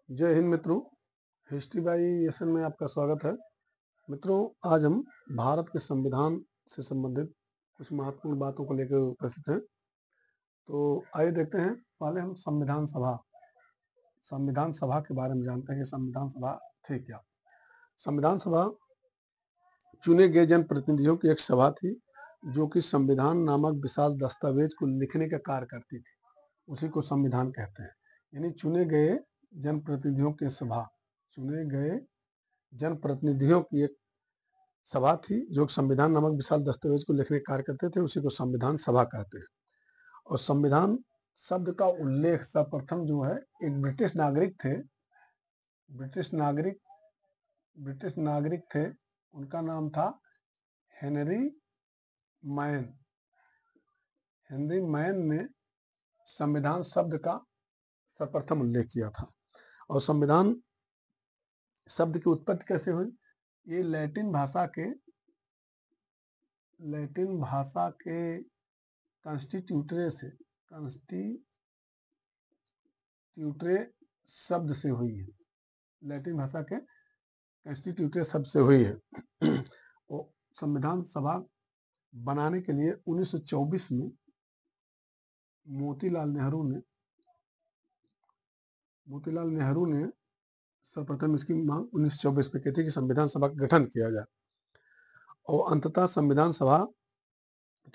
जय हिंद मित्रों। History by SN में आपका स्वागत है। मित्रों, आज हम भारत के संविधान से संबंधित कुछ महत्वपूर्ण बातों को लेकर उपस्थित हैं। तो आइए देखते हैं। पहले हम संविधान सभा के बारे में जानते हैं कि संविधान सभा थी क्या। संविधान सभा चुने गए जनप्रतिनिधियों की एक सभा थी जो कि संविधान नामक विशाल दस्तावेज को लिखने का कार्य करती थी। उसी को संविधान कहते हैं। यानी चुने गए जनप्रतिनिधियों की सभा, चुने गए जनप्रतिनिधियों की एक सभा थी जो संविधान नामक विशाल दस्तावेज को लिखने का कार्य करते थे। उसी को संविधान सभा कहते हैं। और संविधान शब्द का उल्लेख सर्वप्रथम जो है एक ब्रिटिश नागरिक थे। ब्रिटिश नागरिक थे, उनका नाम था हेनरी मैन। हेनरी मैन ने संविधान शब्द का सर्वप्रथम उल्लेख किया था। और संविधान शब्द की उत्पत्ति कैसे हुई? ये लैटिन भाषा के कॉन्स्टिट्यूटरे शब्द से हुई है। लैटिन भाषा के कॉन्स्टिट्यूटरे शब्द से हुई है। और संविधान सभा बनाने के लिए 1924 में मोतीलाल नेहरू ने सर्वप्रथम इसकी मांग 1924 में की थी कि संविधान सभा का गठन किया जाए। और अंततः संविधान सभा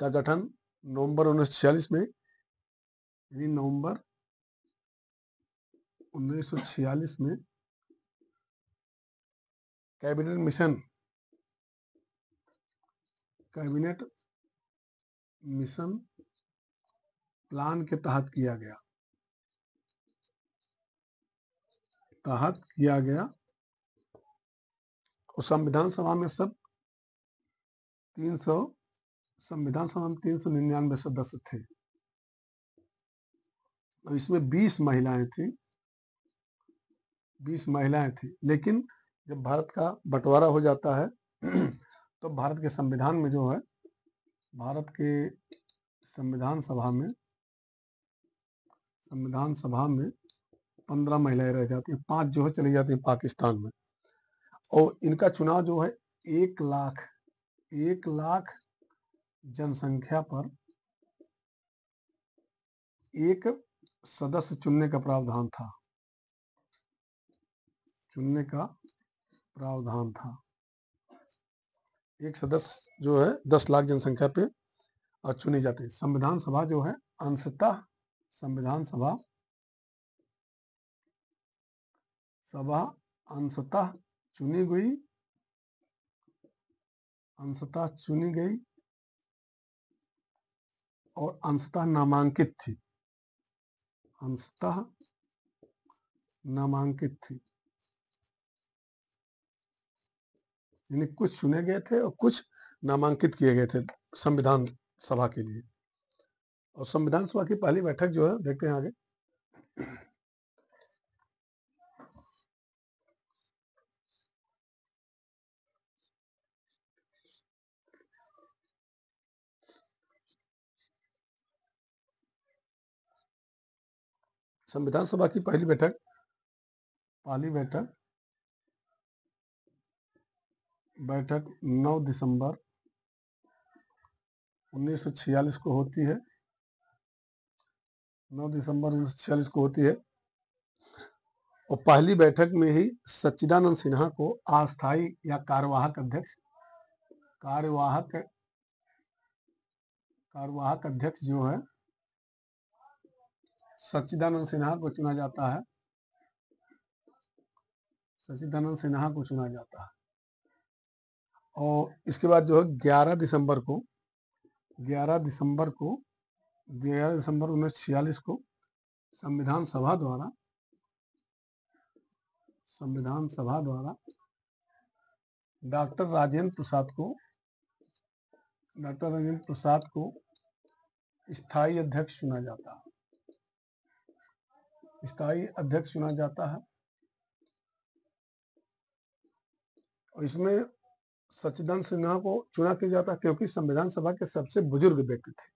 का गठन नवंबर 1946 में, यानी नवंबर 1946 में कैबिनेट मिशन प्लान के तहत किया गया। और संविधान सभा में 399 सदस्य थे। और इसमें 20 महिलाएं थी। लेकिन जब भारत का बंटवारा हो जाता है तो भारत के संविधान में जो है, भारत के संविधान सभा में 15 महिलाएं रह जाती हैं। 5 जो है चली जाती है पाकिस्तान में। और इनका चुनाव जो है 1 लाख जनसंख्या पर एक सदस्य चुनने का प्रावधान था। एक सदस्य जो है 10 लाख जनसंख्या पे और चुनी जाती है। संविधान सभा जो है अंशतः चुनी गई और अंशतः नामांकित थी। यानी कुछ चुने गए थे और कुछ नामांकित किए गए थे संविधान सभा के लिए। और संविधान सभा की पहली बैठक जो है, देखते हैं आगे। संविधान सभा की पहली बैठक 9 दिसंबर 1946 को होती है। 9 दिसंबर 1946 को होती है। और पहली बैठक में ही सच्चिदानंद सिन्हा को अस्थायी या कार्यवाहक अध्यक्ष जो है सच्चिदानंद सिन्हा को चुना जाता है। और इसके बाद जो है 11 दिसंबर 1946 को संविधान सभा द्वारा डॉक्टर राजेंद्र प्रसाद को स्थायी अध्यक्ष चुना जाता है। और इसमें सच्चिदानंद सिन्हा को चुना किया जाता है क्योंकि संविधान सभा के सबसे बुजुर्ग व्यक्ति थे,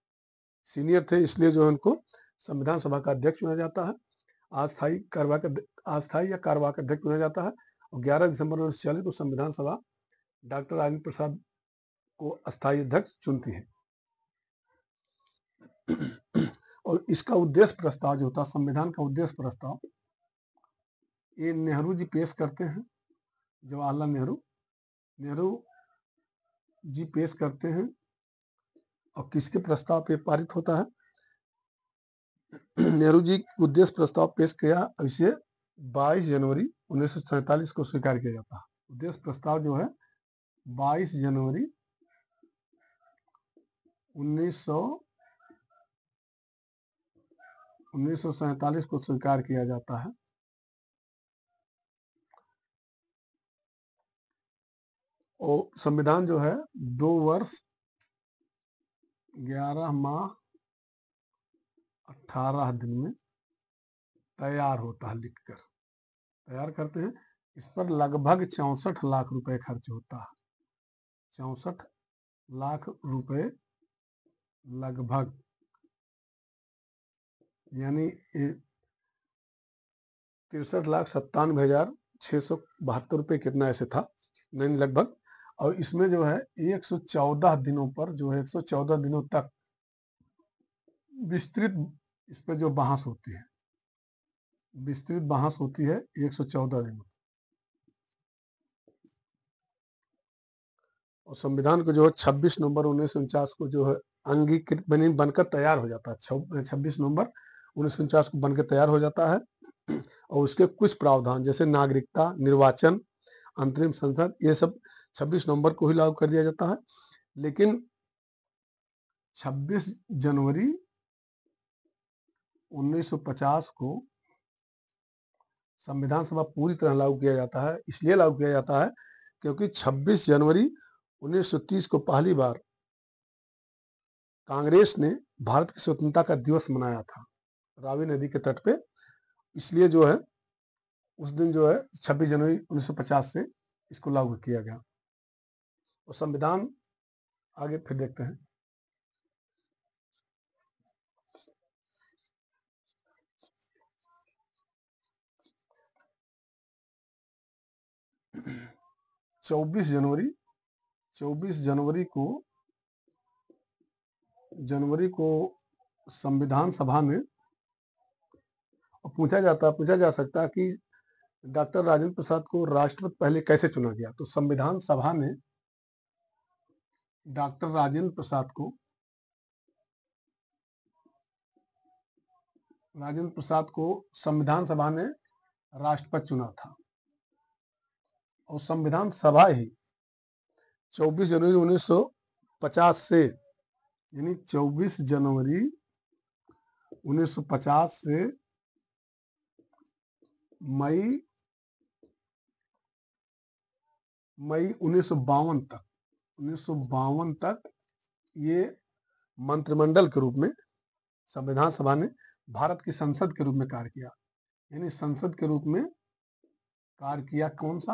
सीनियर थे, इसलिए जो है उनको संविधान सभा का अध्यक्ष चुना जाता है। अस्थायी या कार्यवाहक अध्यक्ष चुना जाता है। और 11 दिसंबर 1946 को संविधान सभा डॉक्टर राजेंद्र प्रसाद को अस्थायी अध्यक्ष चुनती है। और इसका उद्देश्य प्रस्ताव जो होता है, संविधान का उद्देश्य प्रस्ताव, ये नेहरू जी पेश करते हैं। जवाहरलाल नेहरू जी पेश करते हैं। और किसके प्रस्ताव पे पारित होता है? नेहरू जी उद्देश्य प्रस्ताव पेश किया, इसे 22 जनवरी 1947 को स्वीकार किया जाता है। उद्देश्य प्रस्ताव जो है 22 जनवरी 1947 को स्वीकार किया जाता है। और संविधान जो है 2 वर्ष 11 माह 18 दिन में तैयार होता है। लिखकर तैयार करते हैं। इस पर लगभग 64 लाख रुपए खर्च होता है। 64 लाख रुपए लगभग, यानी 63,97,672 रुपये कितना ऐसे था, नहीं लगभग। और इसमें जो है 114 दिनों पर, जो है 114 दिनों तक विस्तृत इस पर जो बहस होती है, विस्तृत बहस होती है 114 दिनों। और संविधान को जो है 26 नवंबर 1949 को जो है अंगीकृत बनकर तैयार हो जाता है। 26 नवंबर 1949 को बनकर तैयार हो जाता है। और उसके कुछ प्रावधान जैसे नागरिकता, निर्वाचन, अंतरिम संसद, ये सब 26 नवंबर को ही लागू कर दिया जाता है। लेकिन 26 जनवरी 1950 को संविधान सभा पूरी तरह लागू किया जाता है। इसलिए लागू किया जाता है क्योंकि 26 जनवरी 1930 को पहली बार कांग्रेस ने भारत की स्वतंत्रता का दिवस मनाया था रावी नदी के तट पे। इसलिए जो है उस दिन जो है 26 जनवरी 1950 से इसको लागू किया गया। और संविधान आगे फिर देखते हैं। चौबीस जनवरी को संविधान सभा में पूछा जा सकता है कि डॉक्टर राजेंद्र प्रसाद को राष्ट्रपति पहले कैसे चुना गया। तो संविधान सभा ने डॉक्टर राजेंद्र प्रसाद को संविधान सभा ने राष्ट्रपति चुना था। और संविधान सभा ही 24 जनवरी 1950 से, यानी 24 जनवरी 1950 से मई 1952 तक ये मंत्रिमंडल के रूप में संविधान सभा ने भारत की संसद के रूप में कार्य किया। यानी संसद के रूप में कार्य किया कौन सा?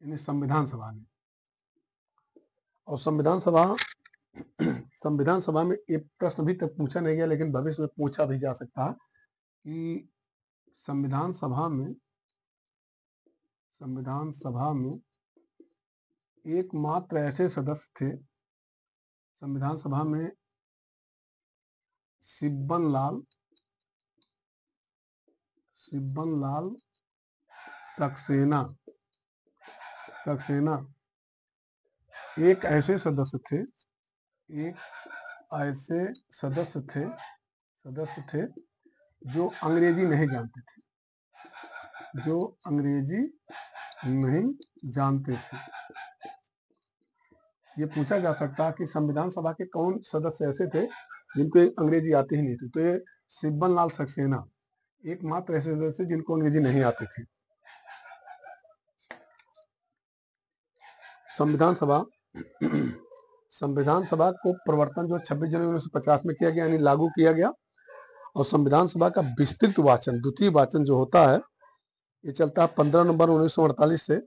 यानी संविधान सभा ने। और संविधान सभा में एक प्रश्न अभी तक पूछा नहीं गया, लेकिन भविष्य में पूछा भी जा सकता है कि संविधान सभा में एकमात्र ऐसे सदस्य थे संविधान सभा में, सिब्बन लाल सक्सेना एक ऐसे सदस्य थे जो अंग्रेजी नहीं जानते थे। ये पूछा जा सकता है कि संविधान सभा के कौन सदस्य ऐसे थे जिनको अंग्रेजी आती ही नहीं थी। तो ये सिब्बन लाल सक्सेना एकमात्र ऐसे सदस्य जिनको अंग्रेजी नहीं आती थी। संविधान सभा को प्रवर्तन जो 26 जनवरी 1950 में किया गया, यानी लागू किया गया। और संविधान सभा का विस्तृत वाचन, द्वितीय वाचन जो होता है, ये चलता है 15 नवंबर 1948 से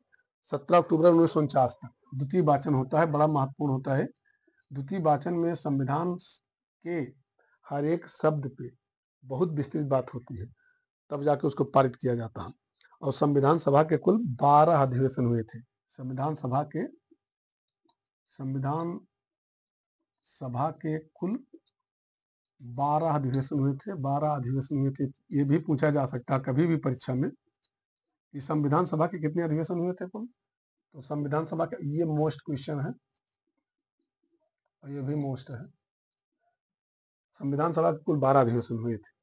17 अक्टूबर 1949 तक। द्वितीय वाचन होता है, बड़ा महत्वपूर्ण होता है। द्वितीय वाचन में संविधान के हर एक शब्द पे बहुत विस्तृत बात होती है। तब जाके उसको पारित किया जाता है। और संविधान सभा के कुल 12 अधिवेशन हुए थे। संविधान सभा के कुल 12 अधिवेशन हुए थे। 12 अधिवेशन हुए थे। ये भी पूछा जा सकता है कभी भी परीक्षा में कि संविधान सभा के कितने अधिवेशन हुए थे कुल। तो संविधान सभा का ये मोस्ट क्वेश्चन है और ये भी मोस्ट है। संविधान सभा के कुल 12 अधिवेशन हुए थे।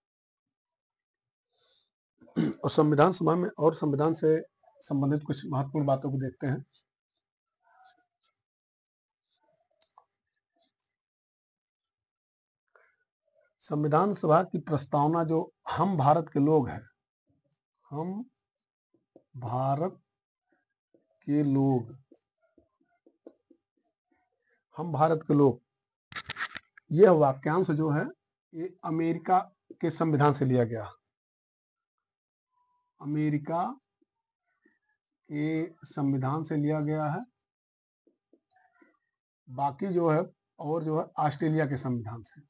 और संविधान सभा में और संविधान से संबंधित कुछ महत्वपूर्ण बातों को देखते हैं। संविधान सभा की प्रस्तावना जो हम भारत के लोग हैं, हम भारत के लोग, हम भारत के लोग, यह वाक्यांश जो है ये अमेरिका के संविधान से लिया गया। अमेरिका के संविधान से लिया गया है। बाकी जो है और जो है ऑस्ट्रेलिया के संविधान से।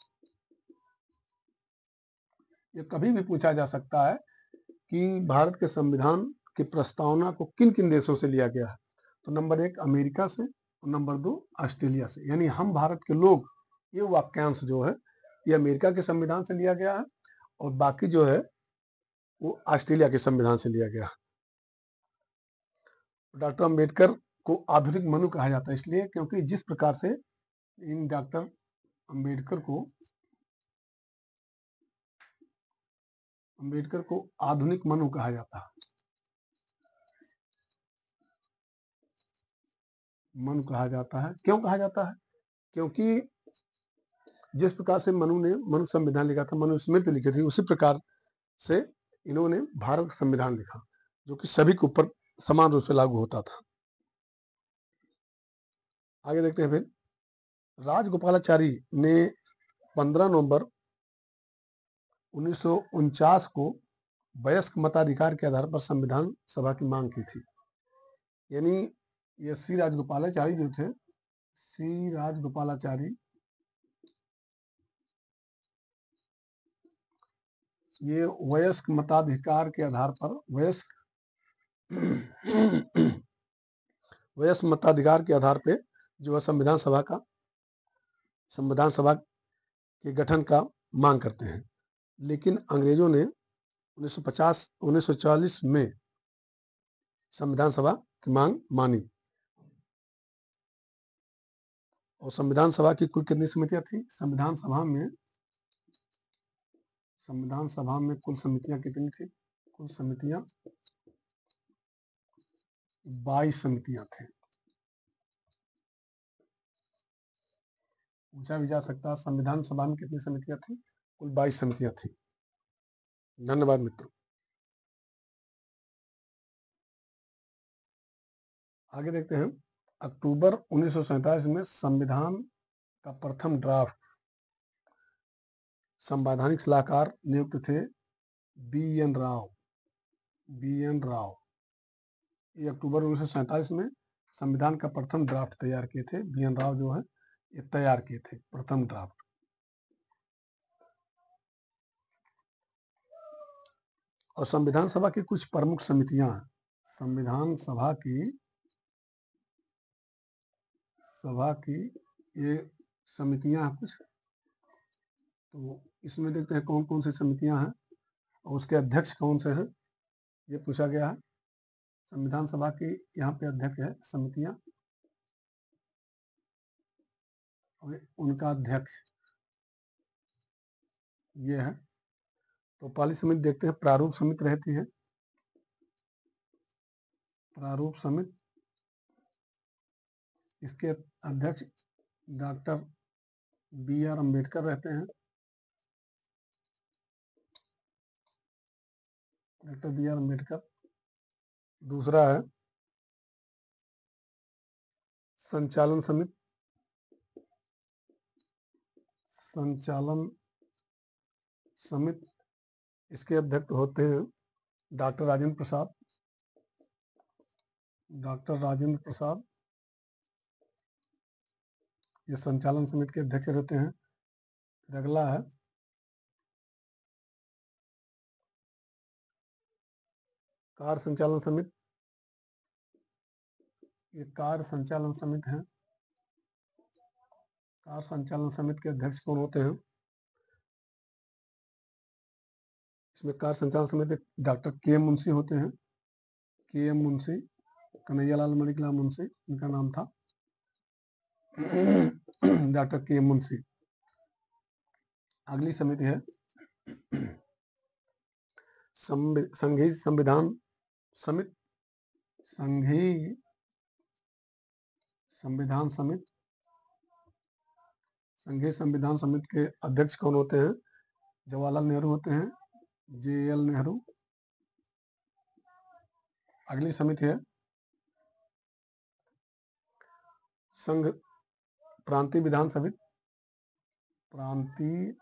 ये कभी भी पूछा जा सकता है कि भारत के संविधान की प्रस्तावना को किन किन देशों से लिया गया है। तो नंबर 1 अमेरिका से और नंबर 2 ऑस्ट्रेलिया से। यानी हम भारत के लोग, ये वाक्यांश जो है ये अमेरिका के संविधान से लिया गया है और बाकी जो है वो ऑस्ट्रेलिया के संविधान से लिया गया। डॉक्टर अंबेडकर को आधुनिक मनु कहा जाता है इसलिए क्योंकि जिस प्रकार से इन डॉक्टर अंबेडकर को आधुनिक मनु कहा जाता है। मनु कहा जाता है, क्यों कहा जाता है? क्योंकि जिस प्रकार से मनु संविधान लिखा था, मनुस्मृति लिखी थी, उसी प्रकार से इन्होंने भारत संविधान लिखा जो कि सभी के ऊपर समान रूप से लागू होता था। आगे देखते हैं। फिर राजगोपालाचारी ने 15 नवंबर 1949 को वयस्क मताधिकार के आधार पर संविधान सभा की मांग की थी। यानी ये सी राजगोपालाचारी जो थे, सी राजगोपालाचारी ये वयस्क मताधिकार के आधार पर वयस्क मताधिकार के आधार पे जो है संविधान सभा के गठन का मांग करते हैं। लेकिन अंग्रेजों ने 1940 में संविधान सभा की मांग मानी। और संविधान सभा की कुल कितनी समितियां थी? संविधान सभा में कुल समितियां कितनी थी? कुल समितियां 22 समितियां थी। पूछा भी जा सकता है संविधान सभा में कितनी समितियां थी? कुल 22 समितियां थी। धन्यवाद मित्रों। आगे देखते हैं। अक्टूबर 1947 में संविधान का प्रथम ड्राफ्ट संवैधानिक सलाहकार नियुक्त थे बी.एन. राव। ये अक्टूबर 1947 में संविधान का प्रथम ड्राफ्ट तैयार किए थे। बी.एन. राव जो है ये तैयार किए थे प्रथम ड्राफ्ट। और संविधान सभा की कुछ प्रमुख समितियां हैं। संविधान सभा की ये समितियां हैं कुछ। तो इसमें देखते हैं कौन कौन सी समितियां हैं और उसके अध्यक्ष कौन से हैं, ये पूछा गया है। संविधान सभा की यहाँ पे अध्यक्ष है समितियां और उनका अध्यक्ष ये है। तो पहली समिति देखते हैं, प्रारूप समिति रहती है। प्रारूप समिति, इसके अध्यक्ष डॉक्टर बी.आर. अम्बेडकर रहते हैं। Doctor B R. अम्बेडकर। दूसरा है संचालन समिति। इसके अध्यक्ष होते हैं डॉक्टर राजेंद्र प्रसाद। ये संचालन समिति के अध्यक्ष रहते हैं। फिर अगला है कार्य संचालन समिति, ये कार्य संचालन समिति है। कार्य संचालन समिति के अध्यक्ष कौन होते हैं? इसमें कार्य संचालन समिति डॉक्टर के एम मुंशी होते हैं। के एम मुंशी, कन्हैयालाल मणिकलाल मुंशी इनका नाम था। डॉक्टर के एम मुंशी। अगली समिति है संघीय संविधान समिति। संघीय संविधान समिति, संघीय संविधान समिति के अध्यक्ष कौन होते हैं? जवाहरलाल नेहरू होते हैं, JL नेहरू। अगली समिति है संघ प्रांतीय विधान समिति। प्रांतीय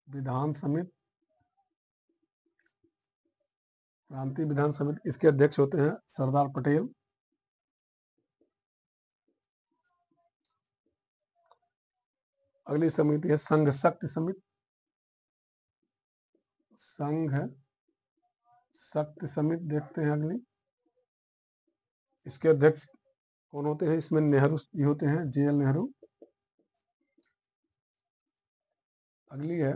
विधान समिति, प्रांतीय विधान समिति, इसके अध्यक्ष होते हैं सरदार पटेल। अगली समिति है संघ शक्ति समिति। संघ शक्ति समिति देखते हैं अगली। इसके अध्यक्ष कौन होते हैं? इसमें नेहरू जी होते हैं, JL नेहरू। अगली है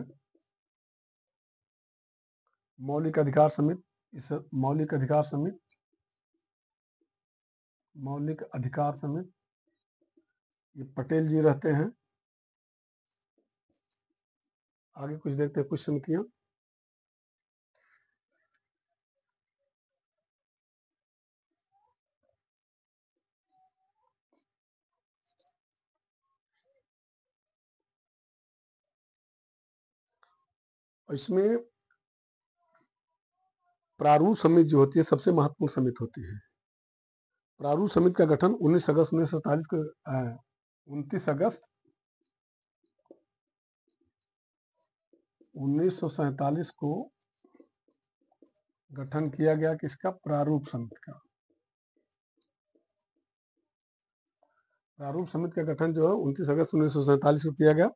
मौलिक अधिकार समिति। इस मौलिक अधिकार समिति, मौलिक अधिकार समिति, ये पटेल जी रहते हैं। आगे कुछ देखते हैं, कुछ समितियां। इसमें प्रारूप समिति जो होती है सबसे महत्वपूर्ण समिति होती है। प्रारूप समिति का गठन 19 अगस्त 1947 को 29 अगस्त 1947 को गठन किया गया किसका? प्रारूप समिति का। प्रारूप समिति का गठन जो है 29 अगस्त 1947 को किया गया।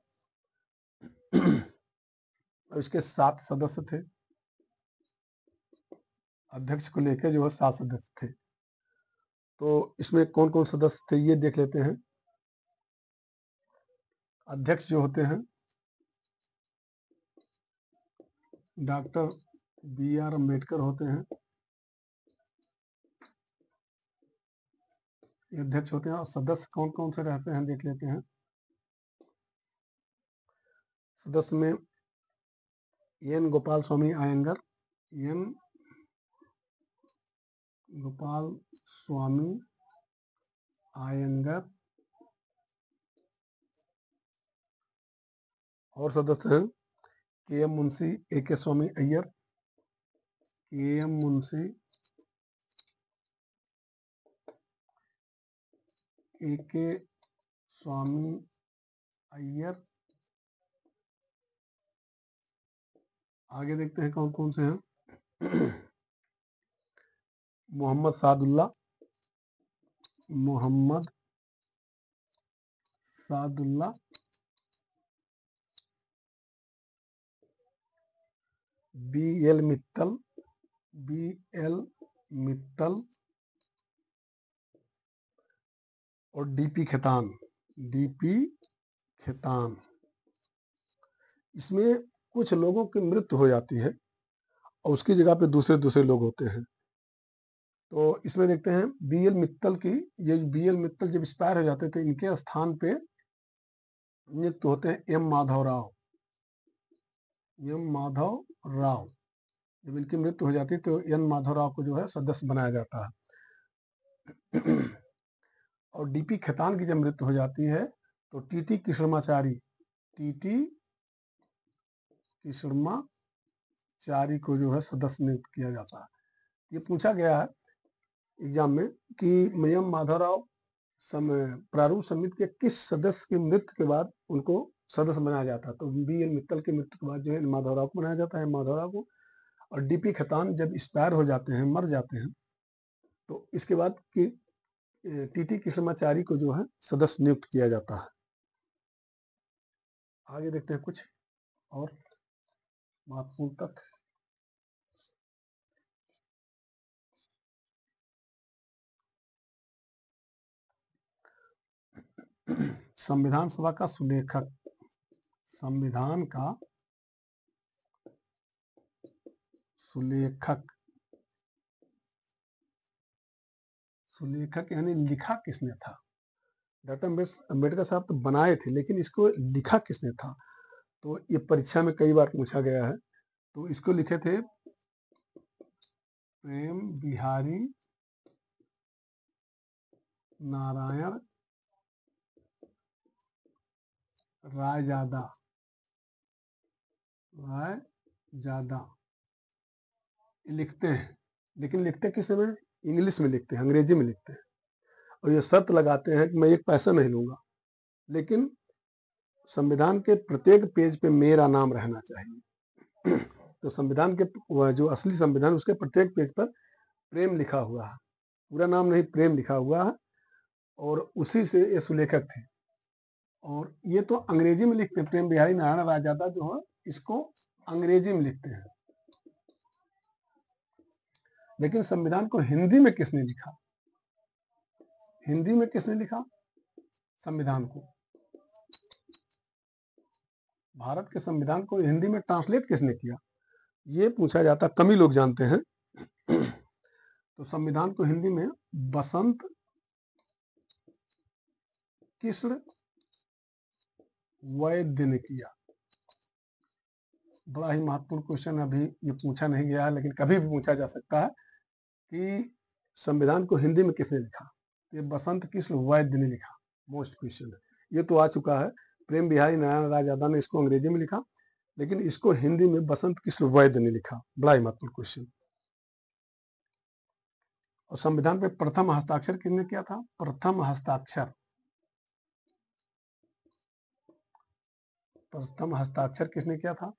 इसके 7 सदस्य थे। अध्यक्ष को लेकर जो है 7 सदस्य थे। तो इसमें कौन कौन सदस्य थे ये देख लेते हैं। अध्यक्ष जो होते हैं डॉक्टर BR अम्बेडकर होते हैं, ये अध्यक्ष होते हैं। और सदस्य कौन कौन से रहते हैं देख लेते हैं। सदस्य में N गोपाल स्वामी अयंगर, N गोपाल स्वामी अयंगर। और सदस्य हैं KM मुंशी, AK स्वामी अय्यर, KM मुंशी, AK स्वामी अय्यर। आगे देखते हैं कौन कौन से हैं। मोहम्मद सादुल्ला, मोहम्मद सादुल्ला, BL मित्तल, BL मित्तल और DP खेतान, DP खेतान। इसमें कुछ लोगों की मृत्यु हो जाती है और उसकी जगह पे दूसरे दूसरे लोग होते हैं। तो इसमें देखते हैं BL मित्तल की, ये BL मित्तल जब एक्सपायर हो जाते थे इनके स्थान पे नियुक्त होते हैं M माधव राव। M माधव राव, जब इनकी मृत्यु हो जाती है तो N माधव राव को जो है सदस्य बनाया जाता है। और DP खेतान की जब मृत्यु हो जाती है तो TT कृष्णमाचारी, TT कृष्णमाचारी को जो है सदस्य नियुक्त किया जाता है। ये पूछा गया है एग्जाम में कि M माधव राव प्रारूप समिति के किस सदस्य की मृत्यु के बाद उनको सदस्य बनाया जाता है। तो BL मित्तल की मृत्यु के बाद जो है माधव राव को बनाया जाता है, माधव राव को। और DP खेतान जब एक्सपायर हो जाते हैं, मर जाते हैं, तो इसके बाद की TT कृष्णमाचारी को जो है सदस्य नियुक्त किया जाता है। आगे देखते हैं कुछ और महत्वपूर्ण तथ्य। संविधान सभा का सुलेखक, संविधान का सुलेखक, सुलेखक यानी लिखा किसने था? डॉक्टर अम्बेडकर साहब तो बनाए थे, लेकिन इसको लिखा किसने था? तो ये परीक्षा में कई बार पूछा गया है। तो इसको लिखे थे प्रेम बिहारी नारायण रायजादा, लिखते हैं, लेकिन लिखते किस में? इंग्लिश में लिखते हैं, अंग्रेजी में लिखते हैं, और ये शर्त लगाते हैं कि मैं एक पैसा नहीं लूंगा, लेकिन संविधान के प्रत्येक पेज पे मेरा नाम रहना चाहिए। तो संविधान के जो असली संविधान, उसके प्रत्येक पेज पर प्रेम लिखा हुआ है, पूरा नाम नहीं, प्रेम लिखा हुआ है, और उसी से ये सुलेखक थे। और ये तो अंग्रेजी में लिखते हैं, प्रेम बिहारी नारायण रायजादा जो है इसको अंग्रेजी में लिखते हैं, लेकिन संविधान को हिंदी में किसने लिखा? हिंदी में किसने लिखा संविधान को? भारत के संविधान को हिंदी में ट्रांसलेट किसने किया, ये पूछा जाता, कम ही लोग जानते हैं। तो संविधान को हिंदी में बसंत कृष्ण वैद्य ने किया। बड़ा ही महत्वपूर्ण क्वेश्चन, अभी ये पूछा नहीं गया है, लेकिन कभी भी पूछा जा सकता है कि संविधान को हिंदी में किसने लिखा? ये बसंत कृष्ण वैद्य ने लिखा। मोस्ट क्वेश्चन है, ये तो आ चुका है। प्रेम बिहारी नारायण रायजादा ने इसको अंग्रेजी में लिखा, लेकिन इसको हिंदी में बसंत कृष्ण वैद्य ने लिखा। बड़ा ही महत्वपूर्ण क्वेश्चन। और संविधान पे प्रथम हस्ताक्षर किसने किया था? प्रथम हस्ताक्षर किसने किया था?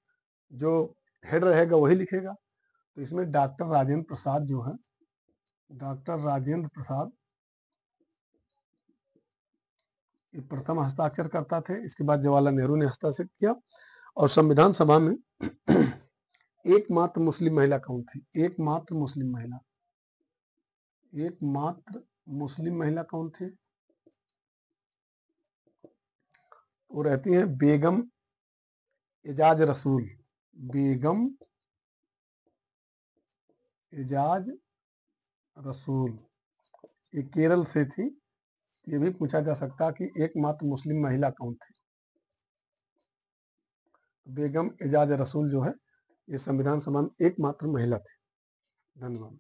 जो हेड रहेगा वही लिखेगा। तो इसमें डॉक्टर राजेंद्र प्रसाद जो है, डॉक्टर राजेंद्र प्रसाद ये प्रथम हस्ताक्षर करता थे। इसके बाद जवाहरलाल नेहरू ने हस्ताक्षर किया। और संविधान सभा में एकमात्र मुस्लिम महिला कौन थी? एकमात्र मुस्लिम महिला, एकमात्र मुस्लिम महिला कौन थी? वो रहती हैं बेगम एजाज रसूल। बेगम एजाज रसूल, ये केरल से थी। ये भी पूछा जा सकता कि एकमात्र मुस्लिम महिला कौन थी? बेगम एजाज रसूल जो है, ये संविधान सभा में एकमात्र महिला थी। धन्यवाद।